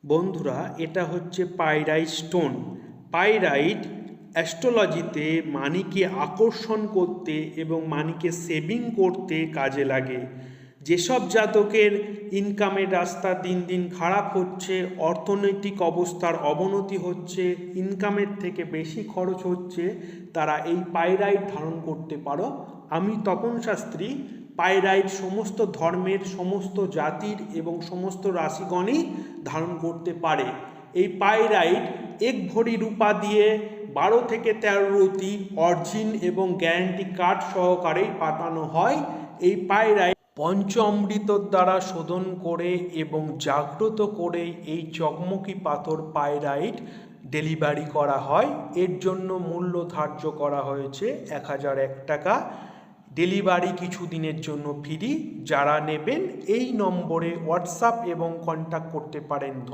বন্ধুরা, এটা হচ্ছে পাইরাইট স্টোন। পাইরাইট অ্যাস্ট্রোলজিতে মানিকে আকর্ষণ করতে এবং মানিকে সেভিং করতে কাজে লাগে। যেসব জাতকের ইনকামের রাস্তা দিন দিন খারাপ হচ্ছে, অর্থনৈতিক অবস্থার অবনতি হচ্ছে, ইনকামের থেকে বেশি খরচ হচ্ছে, তারা এই পাইরাইট ধারণ করতে পারো। আমি তপন শাস্ত্রী। পাইরাইট সমস্ত ধর্মের, সমস্ত জাতির এবং সমস্ত রাশিগণই ধারণ করতে পারে। এই পাইরাইট 1 ভরি রূপা দিয়ে 12 থেকে 13 রতি অরিজিন এবং গ্যারান্টি কার্ড সহকারেই পাঠানো হয়। এই পাইরাইট পঞ্চ অমৃতর দ্বারা শোধন করে এবং জাগ্রত করে এই চকমকি পাথর পাইরাইট ডেলিভারি করা হয়। এর জন্য মূল্য ধার্য করা হয়েছে 1001 টাকা। ডেলিভারি কিছু দিনের জন্য ফ্রি। যারা নেবেন এই নম্বরে হোয়াটসঅ্যাপ এবং কন্ট্যাক্ট করতে পারেন।